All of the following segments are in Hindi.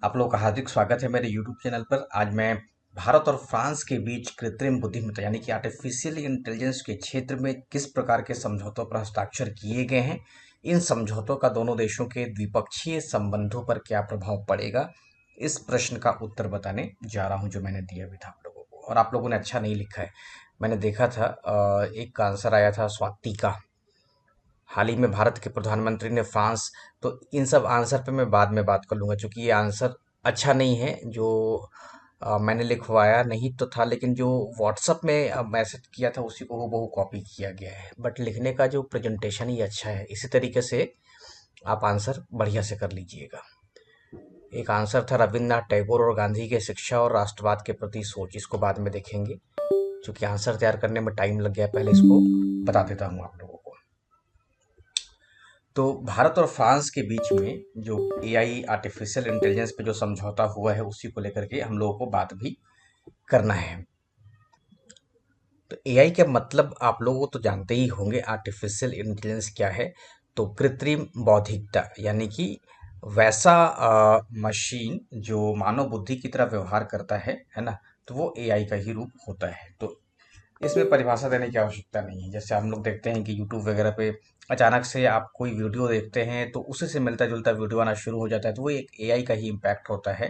आप लोगों का हार्दिक स्वागत है मेरे YouTube चैनल पर। आज मैं भारत और फ्रांस के बीच कृत्रिम बुद्धिमत्ता यानी कि आर्टिफिशियल इंटेलिजेंस के क्षेत्र में किस प्रकार के समझौतों पर हस्ताक्षर किए गए हैं, इन समझौतों का दोनों देशों के द्विपक्षीय संबंधों पर क्या प्रभाव पड़ेगा, इस प्रश्न का उत्तर बताने जा रहा हूं जो मैंने दिया भी था आप लोगों को। और आप लोगों ने अच्छा नहीं लिखा है। मैंने देखा था एक का आंसर आया था स्वाति का। हाल ही में भारत के प्रधानमंत्री ने फ्रांस, तो इन सब आंसर पे मैं बाद में बात कर लूँगा क्योंकि ये आंसर अच्छा नहीं है जो मैंने लिखवाया नहीं तो था, लेकिन जो व्हाट्सअप में मैसेज किया था उसी को हूबहू कॉपी किया गया है। बट लिखने का जो प्रेजेंटेशन ही अच्छा है, इसी तरीके से आप आंसर बढ़िया से कर लीजिएगा। एक आंसर था रविन्द्रनाथ टैगोर और गांधी के शिक्षा और राष्ट्रवाद के प्रति सोच, इसको बाद में देखेंगे क्योंकि आंसर तैयार करने में टाइम लग गया। पहले इसको बता देता हूँ आप लोगों को। तो भारत और फ्रांस के बीच में जो एआई आर्टिफिशियल इंटेलिजेंस पे जो समझौता हुआ है उसी को लेकर के हम लोगों को बात भी करना है। तो एआई का मतलब आप लोगों तो जानते ही होंगे। आर्टिफिशियल इंटेलिजेंस क्या है? तो कृत्रिम बौद्धिकता, यानी कि वैसा मशीन जो मानव बुद्धि की तरह व्यवहार करता है ना, तो वो एआई का ही रूप होता है। तो इसमें परिभाषा देने की आवश्यकता नहीं है। जैसे हम लोग देखते हैं कि यूट्यूब वगैरह पे अचानक से आप कोई वीडियो देखते हैं तो उसी से मिलता जुलता वीडियो आना शुरू हो जाता है, तो वो एक एआई का ही इम्पैक्ट होता है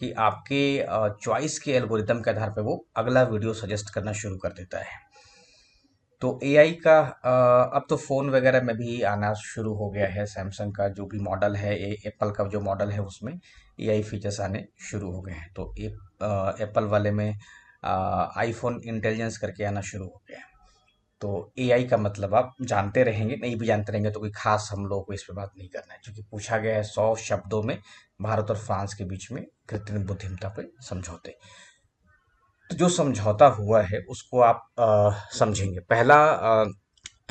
कि आपके चॉइस के एल्गोरिदम के आधार पर वो अगला वीडियो सजेस्ट करना शुरू कर देता है। तो एआई का अब तो फ़ोन वगैरह में भी आना शुरू हो गया है। सैमसंग का जो भी मॉडल है, एप्पल का जो मॉडल है उसमें एआई फीचर्स आने शुरू हो गए हैं। तो एप्पल वाले में आईफोन इंटेलिजेंस करके आना शुरू हो गया है। तो एआई का मतलब आप जानते रहेंगे, नहीं भी जानते रहेंगे तो कोई खास हम लोगों को इस पे बात नहीं करना है, क्योंकि पूछा गया है 100 शब्दों में भारत और फ्रांस के बीच में कृत्रिम बुद्धिमत्ता पे समझौते। तो जो समझौता हुआ है उसको आप समझेंगे। पहला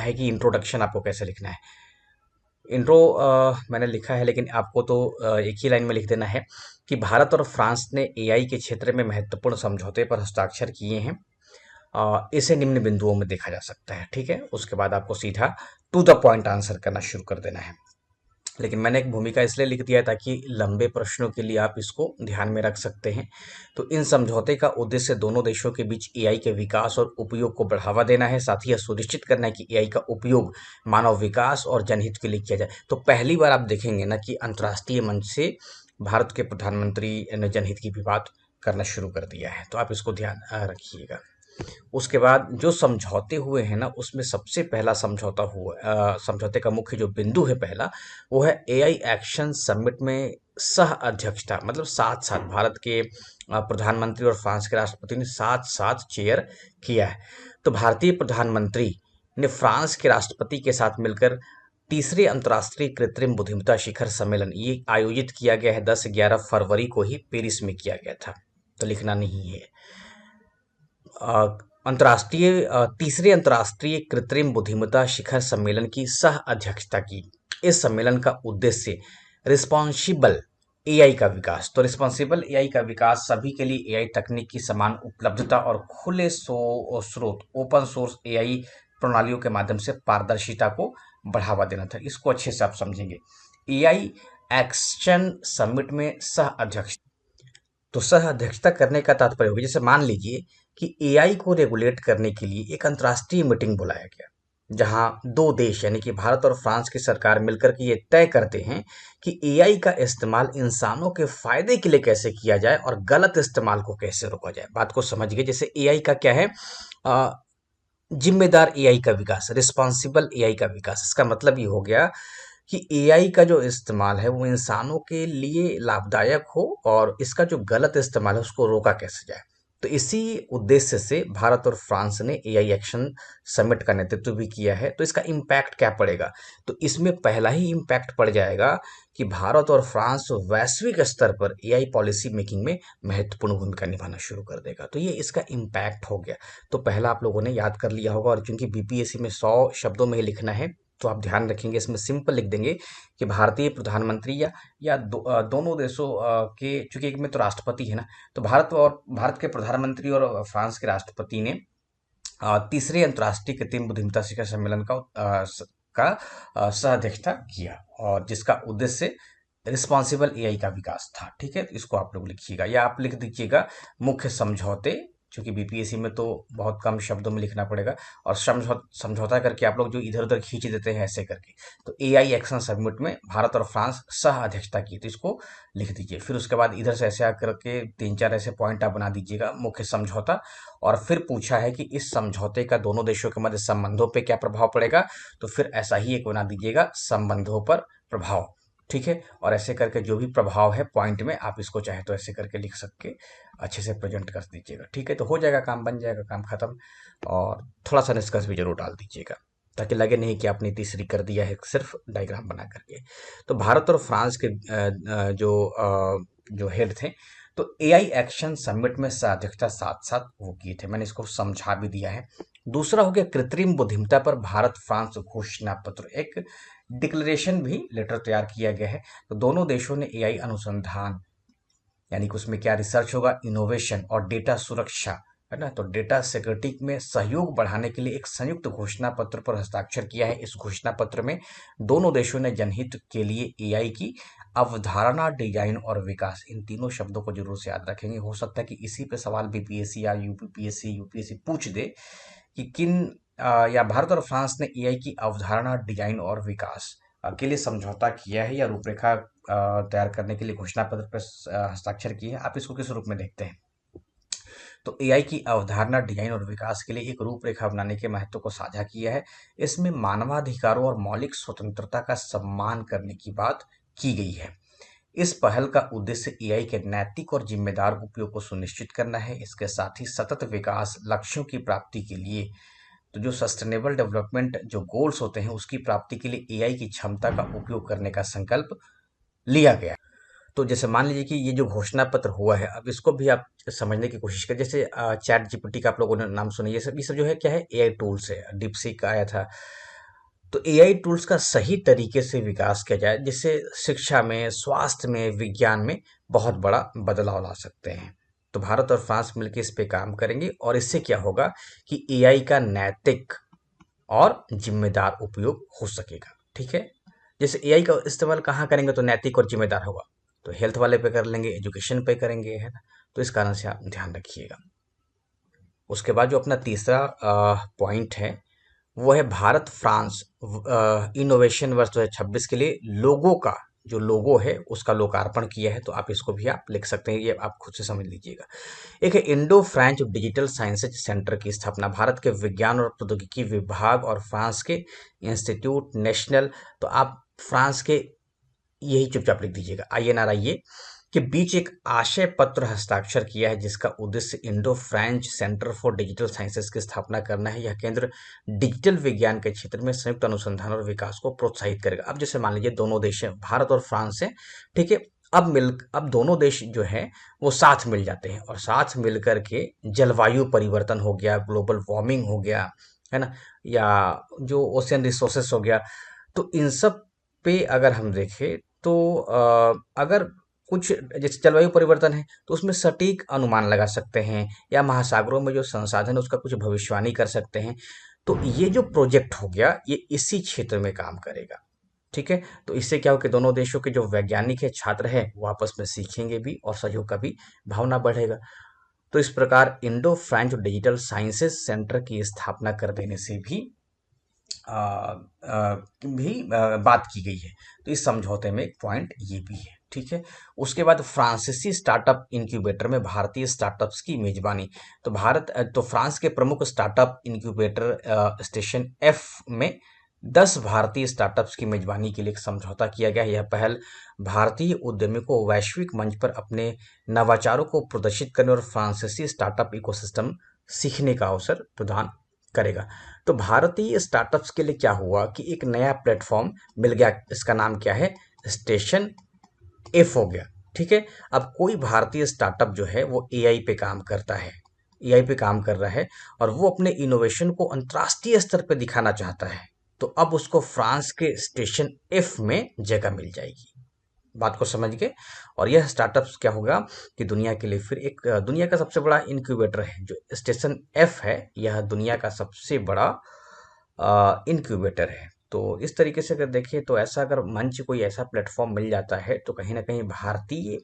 है कि इंट्रोडक्शन आपको कैसे लिखना है। इंट्रो मैंने लिखा है, लेकिन आपको तो एक ही लाइन में लिख देना है कि भारत और फ्रांस ने एआई के क्षेत्र में महत्वपूर्ण समझौते पर हस्ताक्षर किए हैं। इसे निम्न बिंदुओं में देखा जा सकता है। ठीक है, उसके बाद आपको सीधा टू द पॉइंट आंसर करना शुरू कर देना है। लेकिन मैंने एक भूमिका इसलिए लिख दिया ताकि लंबे प्रश्नों के लिए आप इसको ध्यान में रख सकते हैं। तो इन समझौते का उद्देश्य दोनों देशों के बीच एआई के विकास और उपयोग को बढ़ावा देना है, साथ ही यह सुनिश्चित करना है कि एआई का उपयोग मानव विकास और जनहित के लिए किया जाए। तो पहली बार आप देखेंगे ना कि अंतर्राष्ट्रीय मंच से भारत के प्रधानमंत्री ने जनहित की भी बात करना शुरू कर दिया है। तो आप इसको ध्यान रखिएगा। उसके बाद जो समझौते हुए हैं ना, उसमें सबसे पहला समझौता हुआ, समझौते का मुख्य जो बिंदु है पहला, वो है एआई एक्शन समिट में सह अध्यक्षता। मतलब साथ साथ भारत के प्रधानमंत्री और फ्रांस के राष्ट्रपति ने साथ साथ चेयर किया है। तो भारतीय प्रधानमंत्री ने फ्रांस के राष्ट्रपति के साथ मिलकर तीसरे अंतर्राष्ट्रीय कृत्रिम बुद्धिमत्ता शिखर सम्मेलन ये आयोजित किया गया है। 10-11 फरवरी को ही पेरिस में किया गया था। तो लिखना नहीं है। तीसरे अंतर्राष्ट्रीय कृत्रिम बुद्धिमत्ता शिखर सम्मेलन की सह अध्यक्षता की। इस सम्मेलन का उद्देश्य रिस्पॉन्सिबल एआई का विकास, तो रिस्पॉन्सिबल एआई का विकास, सभी के लिए एआई तकनीक की समान उपलब्धता और खुले स्रोत ओपन सोर्स एआई प्रणालियों के माध्यम से पारदर्शिता को बढ़ावा देना था। इसको अच्छे से आप समझेंगे। एआई एक्शन समिट में सह अध्यक्ष, तो सह अध्यक्षता करने का तात्पर्य होगा, जैसे मान लीजिए कि एआई को रेगुलेट करने के लिए एक अंतर्राष्ट्रीय मीटिंग बुलाया गया, जहां दो देश यानी कि भारत और फ्रांस की सरकार मिलकर के ये तय करते हैं कि एआई का इस्तेमाल इंसानों के फायदे के लिए कैसे किया जाए और गलत इस्तेमाल को कैसे रोका जाए। बात को समझिए। जैसे एआई का क्या है, अ, जिम्मेदार एआई का विकास, रिस्पॉन्सिबल एआई का विकास। इसका मतलब ये हो गया कि एआई का जो इस्तेमाल है वो इंसानों के लिए लाभदायक हो और इसका जो गलत इस्तेमाल है उसको रोका कैसे जाए। तो इसी उद्देश्य से भारत और फ्रांस ने एआई एक्शन समिट का नेतृत्व भी किया है। तो इसका इम्पैक्ट क्या पड़ेगा? तो इसमें पहला ही इम्पैक्ट पड़ जाएगा कि भारत और फ्रांस वैश्विक स्तर पर एआई पॉलिसी मेकिंग में महत्वपूर्ण भूमिका निभाना शुरू कर देगा। तो ये इसका इम्पैक्ट हो गया। तो पहला आप लोगों ने याद कर लिया होगा, और चूंकि बीपीएससी में 100 शब्दों में ही लिखना है तो आप ध्यान रखेंगे, इसमें सिंपल लिख देंगे कि भारतीय प्रधानमंत्री या दोनों देशों के, चूंकि एक में तो राष्ट्रपति है ना, तो भारत के प्रधानमंत्री और फ्रांस के राष्ट्रपति ने तीसरे अंतर्राष्ट्रीय कृत्रिम बुद्धिमत्ता शिखर सम्मेलन का सह अध्यक्षता किया, और जिसका उद्देश्य रिस्पॉन्सिबल एआई का विकास था। ठीक है, तो इसको आप लोग लिखिएगा या आप लिख दीजिएगा मुख्य समझौते, क्योंकि बीपीएससी में तो बहुत कम शब्दों में लिखना पड़ेगा, और समझौता करके आप लोग जो इधर उधर खींच देते हैं ऐसे करके। तो एआई एक्शन समिट में भारत और फ्रांस सह अध्यक्षता की, तो इसको लिख दीजिए। फिर उसके बाद इधर से ऐसे आकर के 3-4 ऐसे पॉइंट आप बना दीजिएगा, मुख्य समझौता। और फिर पूछा है कि इस समझौते का दोनों देशों के मध्य संबंधों पर क्या प्रभाव पड़ेगा, तो फिर ऐसा ही एक बना दीजिएगा, संबंधों पर प्रभाव। ठीक है, और ऐसे करके जो भी प्रभाव है पॉइंट में आप इसको चाहे तो ऐसे करके लिख सके अच्छे से प्रेजेंट कर दीजिएगा। ठीक है, तो हो जाएगा काम, बन जाएगा काम खत्म। और थोड़ा सा निष्कर्ष भी जरूर डाल दीजिएगा, ताकि लगे नहीं कि आपने तीसरी कर दिया है सिर्फ डायग्राम बना करके। तो भारत और फ्रांस के जो हेड थे, तो एआई एक्शन समिट में अध्यक्षता साथ साथ वो किए थे, मैंने इसको समझा भी दिया है। दूसरा हो गया कृत्रिम बुद्धिमत्ता पर भारत फ्रांस घोषणा पत्र, एक डिक्लेरेशन भी लेटर तैयार किया गया है। तो दोनों देशों ने एआई अनुसंधान, यानी कि उसमें क्या रिसर्च होगा, इनोवेशन और डेटा सुरक्षा, है ना, तो डेटा सिक्योरिटी में सहयोग बढ़ाने के लिए एक संयुक्त घोषणा पत्र पर हस्ताक्षर किया है। इस घोषणा पत्र में दोनों देशों ने जनहित के लिए एआई की अवधारणा, डिजाइन और विकास, इन तीनों शब्दों को जरूर से याद रखेंगे। हो सकता है कि इसी पे सवाल बीपीएससी या यूपीएससी पूछ दे कि या भारत और फ्रांस ने एआई की अवधारणा, डिजाइन और विकास के लिए समझौता किया है या रूपरेखा तैयार करने के लिए घोषणा पत्र पर हस्ताक्षर किए हैं। आप इसको किस रूप में देखते हैं? तो एआई की अवधारणा, डिजाइन और विकास के लिए एक रूपरेखा बनाने के महत्व को साझा किया है। इसमें मानवाधिकारों और मौलिक स्वतंत्रता का सम्मान करने की बात की गई है। इस पहल का उद्देश्य एआई के नैतिक और जिम्मेदार उपयोग को सुनिश्चित करना है। इसके साथ ही सतत विकास लक्ष्यों की प्राप्ति के लिए, तो जो सस्टेनेबल डेवलपमेंट जो गोल्स होते हैं उसकी प्राप्ति के लिए एआई की क्षमता का उपयोग करने का संकल्प लिया गया। तो जैसे मान लीजिए कि ये जो घोषणा पत्र हुआ है, अब इसको भी आप समझने की कोशिश करें। जैसे चैट जीपीटी का आप लोगों ने नाम सुना, ये सब जो है क्या है, एआई टूल्स है। डीपसीक आया था। तो एआई टूल्स का सही तरीके से विकास किया जाए, जिससे शिक्षा में, स्वास्थ्य में, विज्ञान में बहुत बड़ा बदलाव ला सकते हैं। तो भारत और फ्रांस मिलकर इस पे काम करेंगे, और इससे क्या होगा कि एआई का नैतिक और जिम्मेदार उपयोग हो सकेगा। ठीक है, जैसे एआई का इस्तेमाल कहाँ करेंगे तो नैतिक और जिम्मेदार होगा, तो हेल्थ वाले पे कर लेंगे, एजुकेशन पे करेंगे, है ना। तो इस कारण से आप ध्यान रखिएगा। उसके बाद जो अपना तीसरा पॉइंट है वो है भारत फ्रांस इनोवेशन वर्ष 2026 के लिए लोगो का, जो लोगो है उसका लोकार्पण किया है। तो आप इसको भी आप लिख सकते हैं, ये आप खुद से समझ लीजिएगा। एक है Indo French digital sciences centre की स्थापना, भारत के विज्ञान और प्रौद्योगिकी विभाग और फ्रांस के इंस्टीट्यूट नेशनल, तो आप फ्रांस के यही चुपचाप लिख दीजिएगा, INRIA के बीच एक आशय पत्र हस्ताक्षर किया है, जिसका उद्देश्य Indo French centre for digital sciences की स्थापना करना है। यह केंद्र डिजिटल विज्ञान के क्षेत्र में संयुक्त अनुसंधान और विकास को प्रोत्साहित करेगा। अब जैसे मान लीजिए दोनों देश हैं, भारत और फ्रांस है, ठीक है। अब दोनों देश जो है वो साथ मिल जाते हैं, और साथ मिल करके जलवायु परिवर्तन हो गया, ग्लोबल वार्मिंग हो गया, है ना, या जो ओशियन रिसोर्सेस हो गया, तो इन सब पे अगर हम देखें तो अगर कुछ, जैसे जलवायु परिवर्तन है तो उसमें सटीक अनुमान लगा सकते हैं, या महासागरों में जो संसाधन है उसका कुछ भविष्यवाणी कर सकते हैं। तो ये जो प्रोजेक्ट हो गया ये इसी क्षेत्र में काम करेगा। ठीक है, तो इससे क्या हो कि दोनों देशों के जो वैज्ञानिक है, छात्र है, वो आपस में सीखेंगे भी और सहयोग का भी भावना बढ़ेगा। तो इस प्रकार Indo French digital sciences centre की स्थापना कर देने से भी बात की गई है। तो इस समझौते में एक पॉइंट ये भी है। ठीक है, उसके बाद फ्रांसीसी स्टार्टअप इंक्यूबेटर में भारतीय स्टार्टअप्स की मेजबानी, तो फ्रांस के प्रमुख स्टार्टअप इंक्यूबेटर स्टेशन F में 10 भारतीय स्टार्टअप्स की मेजबानी के लिए एक समझौता किया गया है। यह पहल भारतीय उद्यमियों को वैश्विक मंच पर अपने नवाचारों को प्रदर्शित करने और फ्रांसीसी स्टार्टअप इकोसिस्टम सीखने का अवसर प्रदान करेगा। तो भारतीय स्टार्टअप्स के लिए क्या हुआ कि एक नया प्लेटफॉर्म मिल गया, इसका नाम क्या है, स्टेशन F हो गया। ठीक है, अब कोई भारतीय स्टार्टअप जो है वो एआई पे काम करता है, एआई पे काम कर रहा है, और वो अपने इनोवेशन को अंतर्राष्ट्रीय स्तर पे दिखाना चाहता है, तो अब उसको फ्रांस के स्टेशन F में जगह मिल जाएगी। बात को समझ गए। और यह स्टार्टअप्स क्या होगा कि दुनिया के लिए फिर एक दुनिया का सबसे बड़ा इंक्यूबेटर है, जो स्टेशन F है, यह दुनिया का सबसे बड़ा इंक्यूबेटर है। तो इस तरीके से अगर देखें तो ऐसा अगर मंच कोई ऐसा प्लेटफॉर्म मिल जाता है तो कहीं ना कहीं भारतीय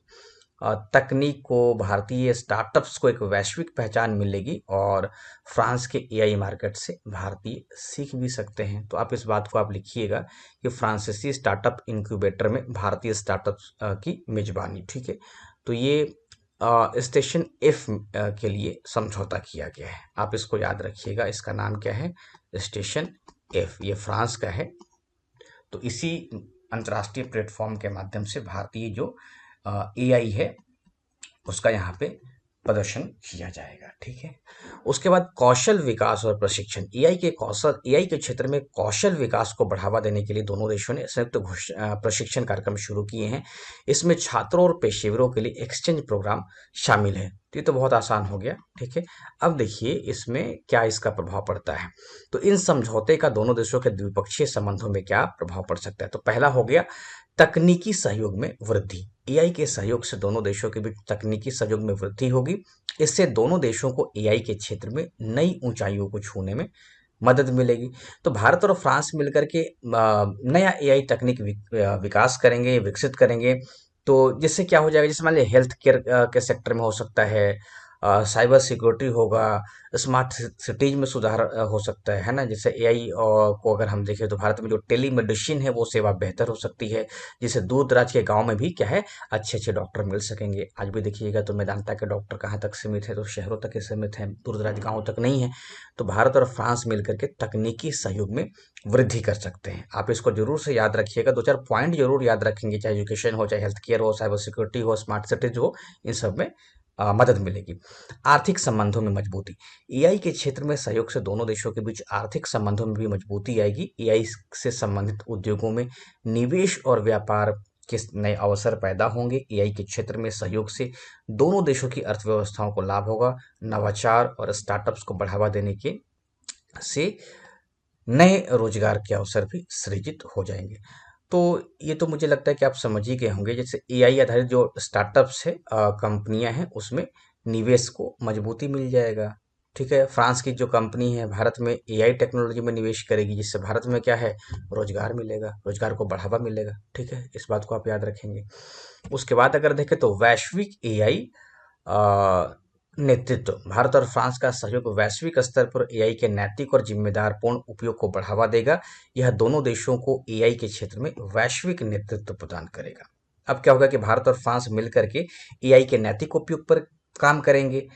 तकनीक को, भारतीय स्टार्टअप्स को एक वैश्विक पहचान मिलेगी और फ्रांस के एआई मार्केट से भारतीय सीख भी सकते हैं। तो आप इस बात को आप लिखिएगा कि फ्रांसीसी स्टार्टअप इंक्यूबेटर में भारतीय स्टार्टअप्स की मेजबानी। ठीक है, तो ये स्टेशन एफ के लिए समझौता किया गया है। आप इसको याद रखिएगा, इसका नाम क्या है, स्टेशन एफ, ये फ्रांस का है। तो इसी अंतर्राष्ट्रीय प्लेटफॉर्म के माध्यम से भारतीय जो एआई है उसका यहाँ पे प्रदर्शन किया जाएगा। ठीक है, उसके बाद कौशल विकास और प्रशिक्षण। एआई के क्षेत्र में कौशल विकास को बढ़ावा देने के लिए दोनों देशों ने संयुक्त प्रशिक्षण कार्यक्रम शुरू किए हैं। इसमें छात्रों और पेशेवरों के लिए एक्सचेंज प्रोग्राम शामिल है। तो ये तो बहुत आसान हो गया। ठीक है, अब देखिए इसमें क्या इसका प्रभाव पड़ता है। तो इन समझौते का दोनों देशों के द्विपक्षीय संबंधों में क्या प्रभाव पड़ सकता है। तो पहला हो गया तकनीकी सहयोग में वृद्धि। एआई के सहयोग से दोनों देशों के बीच तकनीकी सहयोग में वृद्धि होगी। इससे दोनों देशों को एआई के क्षेत्र में नई ऊंचाइयों को छूने में मदद मिलेगी। तो भारत और फ्रांस मिलकर के नया एआई तकनीक विकास करेंगे, विकसित करेंगे। तो जिससे क्या हो जाएगा, जैसे मान लीजिए हेल्थ केयर के सेक्टर में हो सकता है, साइबर सिक्योरिटी होगा, स्मार्ट सिटीज में सुधार हो सकता है ना। जैसे एआई को अगर हम देखें तो भारत में जो टेली मेडिसिन है वो सेवा बेहतर हो सकती है, जिससे दूर दराज के गांव में भी क्या है, अच्छे अच्छे डॉक्टर मिल सकेंगे। आज भी देखिएगा तो मेदांता के डॉक्टर कहाँ तक सीमित है, तो शहरों तक ही सीमित है, दूर दराज गाँव तक नहीं है। तो भारत और फ्रांस मिलकर के तकनीकी सहयोग में वृद्धि कर सकते हैं। आप इसको जरूर से याद रखिएगा, दो चार पॉइंट जरूर याद रखेंगे, चाहे एजुकेशन हो, चाहे हेल्थ केयर हो, साइबर सिक्योरिटी हो, स्मार्ट सिटीज हो, इन सब में मदद मिलेगी। आर्थिक संबंधों में मजबूती। एआई के क्षेत्र में सहयोग से दोनों देशों के बीच आर्थिक संबंधों में भी मजबूती आएगी। एआई से संबंधित उद्योगों में निवेश और व्यापार के नए अवसर पैदा होंगे। एआई के क्षेत्र में सहयोग से दोनों देशों की अर्थव्यवस्थाओं को लाभ होगा। नवाचार और स्टार्टअप्स को बढ़ावा देने के से नए रोजगार के अवसर भी सृजित हो जाएंगे। तो ये तो मुझे लगता है कि आप समझ ही गए होंगे। जैसे एआई आधारित जो स्टार्टअप्स है, कंपनियां हैं, उसमें निवेश को मजबूती मिल जाएगा। ठीक है, फ्रांस की जो कंपनी है भारत में एआई टेक्नोलॉजी में निवेश करेगी, जिससे भारत में क्या है, रोजगार मिलेगा, रोजगार को बढ़ावा मिलेगा। ठीक है, इस बात को आप याद रखेंगे। उसके बाद अगर देखें तो वैश्विक एआई नेतृत्व। भारत और फ्रांस का सहयोग वैश्विक स्तर पर एआई के नैतिक और जिम्मेदार पूर्ण उपयोग को बढ़ावा देगा। यह दोनों देशों को एआई के क्षेत्र में वैश्विक नेतृत्व प्रदान करेगा। अब क्या होगा कि भारत और फ्रांस मिलकर के एआई के नैतिक उपयोग पर काम करेंगे,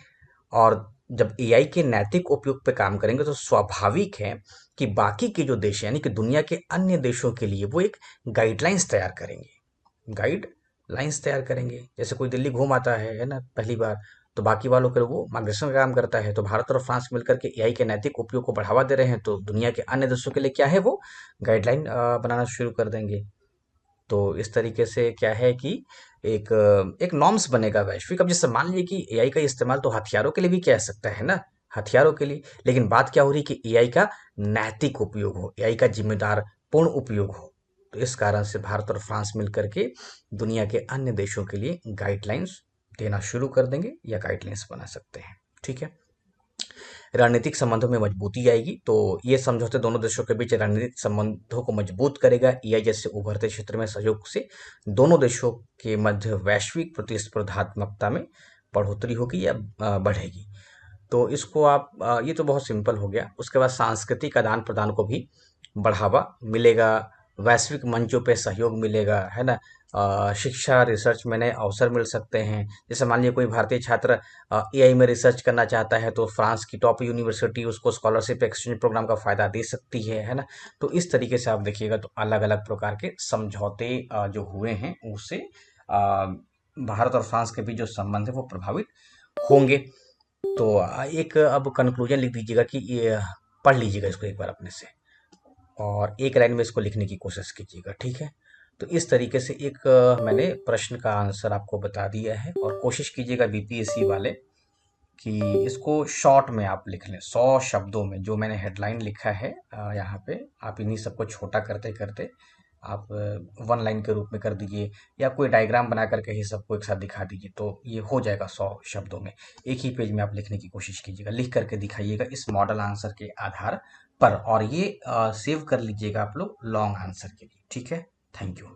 और जब एआई के नैतिक उपयोग पर काम करेंगे तो स्वाभाविक है कि बाकी के जो देश हैं, यानी कि दुनिया के अन्य देशों के लिए वो एक गाइडलाइंस तैयार करेंगे। गाइडलाइंस तैयार करेंगे, जैसे कोई दिल्ली घूम आता है ना पहली बार, तो बाकी वालों के लिए वो मार्गदर्शन का काम करता है। तो भारत और फ्रांस मिलकर के एआई के नैतिक उपयोग को बढ़ावा दे रहे हैं, तो दुनिया के अन्य देशों के लिए क्या है, वो गाइडलाइन बनाना शुरू कर देंगे। तो इस तरीके से क्या है कि एक एक नॉर्म्स बनेगा वैश्विक। अब जैसे मान लीजिए कि एआई का इस्तेमाल तो हथियारों के लिए भी किया जा सकता है ना, हथियारों के लिए, लेकिन बात क्या हो रही है कि एआई का नैतिक उपयोग हो, एआई का जिम्मेदार पूर्ण उपयोग हो। तो इस कारण से भारत और फ्रांस मिलकर के दुनिया के अन्य देशों के लिए गाइडलाइंस देना शुरू कर देंगे या गाइडलाइंस बना सकते हैं। ठीक है, रणनीतिक संबंधों में मजबूती आएगी। तो ये समझौते दोनों देशों के बीच रणनीतिक संबंधों को मजबूत करेगा। एआई जैसे उभरते क्षेत्र में सहयोग से दोनों देशों के मध्य वैश्विक प्रतिस्पर्धात्मकता में बढ़ोतरी होगी या बढ़ेगी। तो इसको आप ये तो बहुत सिंपल हो गया। उसके बाद सांस्कृतिक आदान प्रदान को भी बढ़ावा मिलेगा, वैश्विक मंचों पे सहयोग मिलेगा, है ना। शिक्षा रिसर्च में नए अवसर मिल सकते हैं। जैसे मान लीजिए कोई भारतीय छात्र एआई में रिसर्च करना चाहता है, तो फ्रांस की टॉप यूनिवर्सिटी उसको स्कॉलरशिप एक्सचेंज प्रोग्राम का फायदा दे सकती है ना। तो इस तरीके से आप देखिएगा तो अलग अलग प्रकार के समझौते जो हुए हैं उससे भारत और फ्रांस के बीच जो संबंध है वो प्रभावित होंगे। तो एक अब कंक्लूजन लिख दीजिएगा कि ये पढ़ लीजिएगा इसको एक बार अपने से, और एक लाइन में इसको लिखने की कोशिश कीजिएगा। ठीक है, तो इस तरीके से एक मैंने प्रश्न का आंसर आपको बता दिया है, और कोशिश कीजिएगा बीपीएससी वाले कि इसको शॉर्ट में आप लिख लें, 100 शब्दों में। जो मैंने हेडलाइन लिखा है यहाँ पे, आप इन्हीं सबको छोटा करते करते आप वन लाइन के रूप में कर दीजिए, या कोई डायग्राम बना करके ही सबको एक साथ दिखा दीजिए, तो ये हो जाएगा 100 शब्दों में। एक ही पेज में आप लिखने की कोशिश कीजिएगा, लिख करके दिखाइएगा इस मॉडल आंसर के आधार पर, और ये सेव कर लीजिएगा आप लोग लॉन्ग आंसर के लिए। ठीक है, थैंक यू।